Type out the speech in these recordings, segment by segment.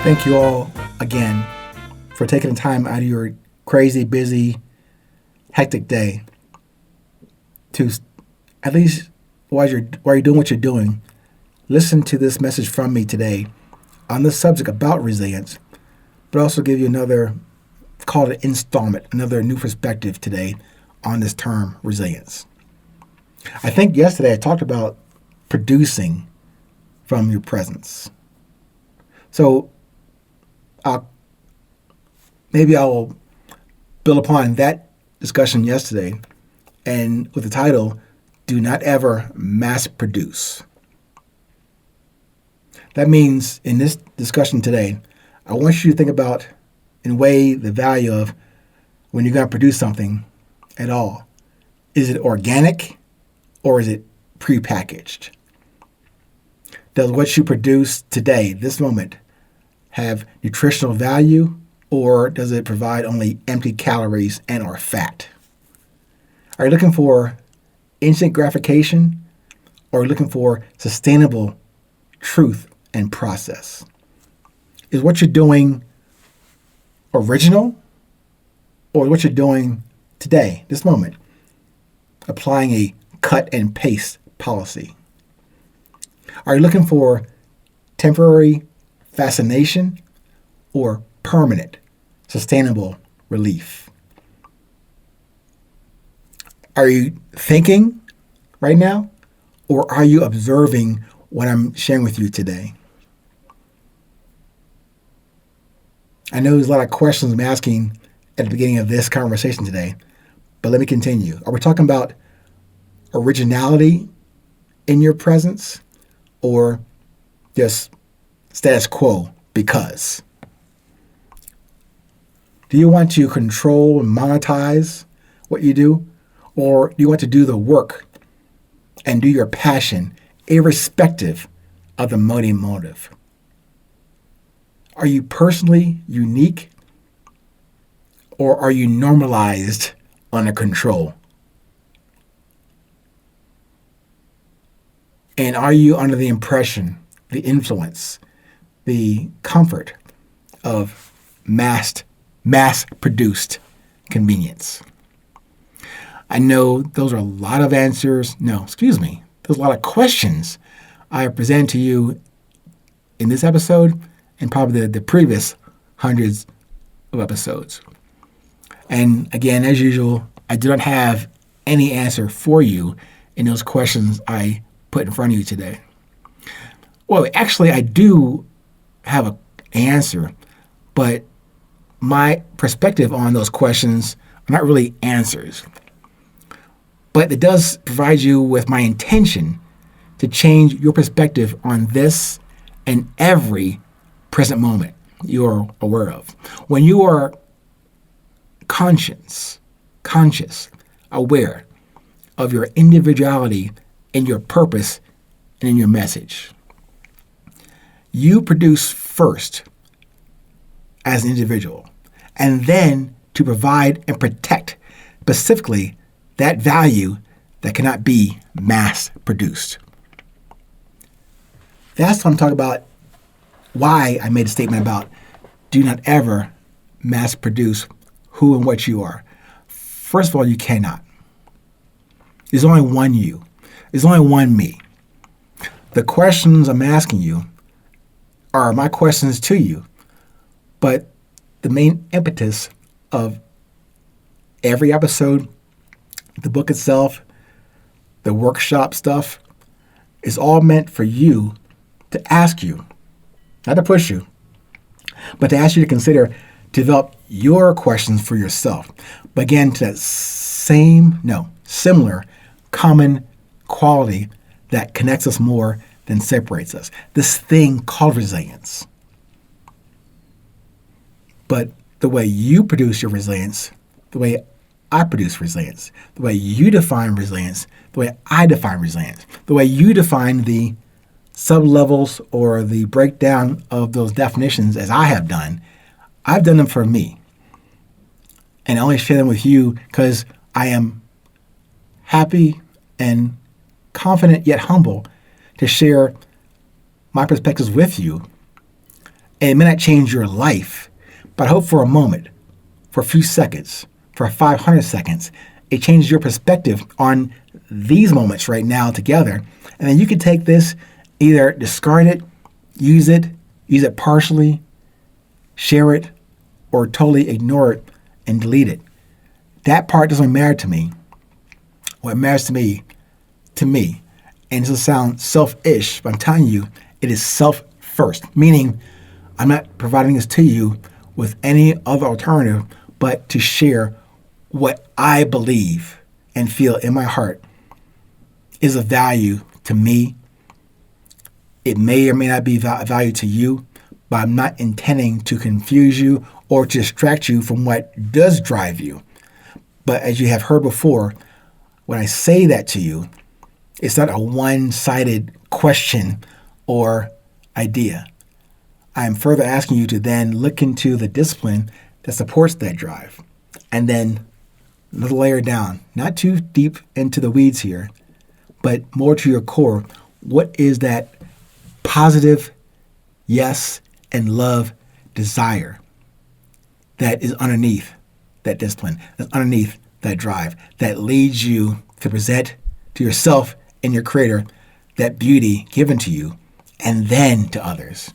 Thank you all again for taking the time out of your crazy, busy, hectic day to at least while you're doing what you're doing, listen to this message from me today on the subject about resilience, but also give you another, call it an installment, another new perspective today on this term resilience. I think yesterday I talked about producing from your presence. So maybe I'll build upon that discussion yesterday and with the title, Do Not Ever Mass Produce. That means in this discussion today, I want you to think about and weigh the value of when you're going to produce something at all. Is it organic or is it prepackaged? Does what you produce today, this moment, have nutritional value, or does it provide only empty calories and or fat? Are you looking for instant gratification, or are you looking for sustainable truth and process? Is what you're doing original, or what you're doing today, this moment, applying a cut and paste policy? Are you looking for temporary fascination or permanent, sustainable relief? Are you thinking right now, or are you observing what I'm sharing with you today? I know there's a lot of questions I'm asking at the beginning of this conversation today, but let me continue. Are we talking about originality in your presence, or just status quo because? Do you want to control and monetize what you do, or do you want to do the work and do your passion irrespective of the motive? Are you personally unique, or are you normalized under control? And are you under the impression, the influence, the comfort of mass-produced convenience? I know those are a lot of answers. There's a lot of questions I present to you in this episode and probably the previous hundreds of episodes. And again, as usual, I do not have any answer for you in those questions I put in front of you today. Well, actually, I do have an answer, but my perspective on those questions are not really answers. But it does provide you with my intention to change your perspective on this and every present moment you're aware of. When you are conscious, aware of your individuality in your purpose and in your message, you produce first as an individual, and then to provide and protect specifically that value that cannot be mass produced. That's what I'm talking about, why I made a statement about do not ever mass produce who and what you are. First of all, you cannot. There's only one you. There's only one me. The questions I'm asking you are my questions to you, but the main impetus of every episode, the book itself, the workshop stuff, is all meant for you to ask you, not to push you, but to ask you to consider, develop your questions for yourself. But again, to that similar, common quality that connects us more than separates us. This thing called resilience. But the way you produce your resilience, the way I produce resilience, the way you define resilience, the way I define resilience, the way you define the sub-levels or the breakdown of those definitions as I have done, I've done them for me. And I only share them with you because I am happy and confident yet humble to share my perspectives with you And it may not change your life, but I hope for a moment, for a few seconds, for 500 seconds, it changes your perspective on these moments right now together. And then you can take this, either discard it, use it partially, share it, or totally ignore it and delete it. That part doesn't matter to me. What matters to me, and this will sound selfish, but I'm telling you, it is self first, meaning I'm not providing this to you with any other alternative but to share what I believe and feel in my heart is of value to me. It may or may not be value to you, but I'm not intending to confuse you or to distract you from what does drive you. But as you have heard before, when I say that to you, it's not a one-sided question or idea. I am further asking you to then look into the discipline that supports that drive. And then another layer down, not too deep into the weeds here, but more to your core. What is that positive yes and love desire that is underneath that discipline, that's underneath that drive, that leads you to present to yourself and your creator that beauty given to you and then to others?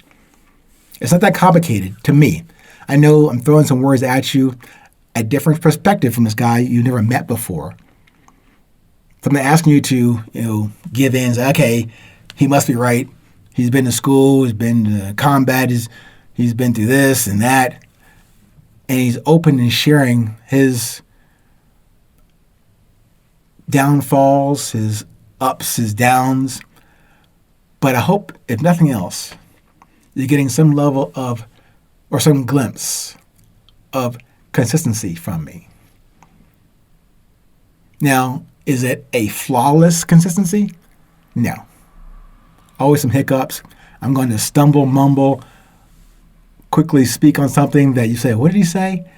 It's not that complicated to me. I know I'm throwing some words at you, a different perspective from this guy you never met before. So I'm asking you to, give in, say, okay, he must be right. He's been to school, he's been to combat, he's been through this and that, and he's open and sharing his downfalls, his ups, his downs. But I hope, if nothing else, you're getting some level of, or some glimpse of consistency from me. Now, is it a flawless consistency? No. Always some hiccups. I'm going to stumble, mumble, quickly speak on something that you say, what did he say?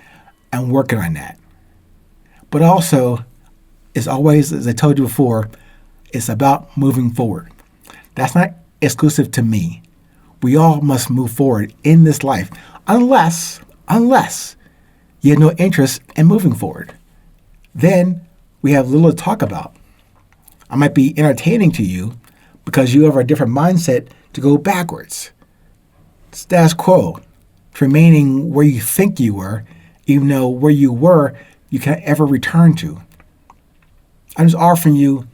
I'm working on that. But also, it's always, as I told you before, it's about moving forward. That's not exclusive to me. We all must move forward in this life, unless you have no interest in moving forward. Then we have little to talk about. I might be entertaining to you because you have a different mindset to go backwards. Status quo, remaining where you think you were, even though where you were, you can't ever return to. I'm just offering you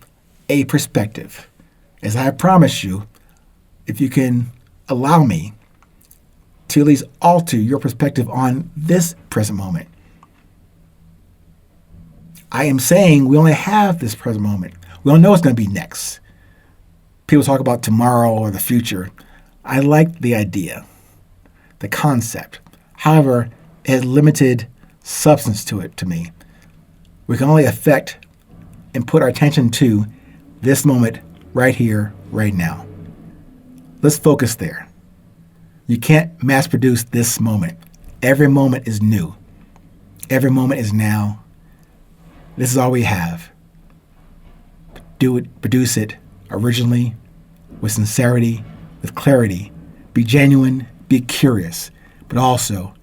a perspective. As I promised you, if you can allow me to at least alter your perspective on this present moment. I am saying we only have this present moment. We don't know what's going to be next. People talk about tomorrow or the future. I like the idea, the concept. However, it has limited substance to it to me. We can only affect and put our attention to this moment right here, right now. Let's focus there. You can't mass produce this moment. Every moment is new. Every moment is now. This is all we have. Do it, produce it originally, with sincerity, with clarity. Be genuine, be curious, but also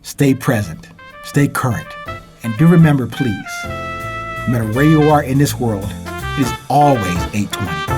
stay present, stay current. And do remember, please, no matter where you are in this world, it is always 820.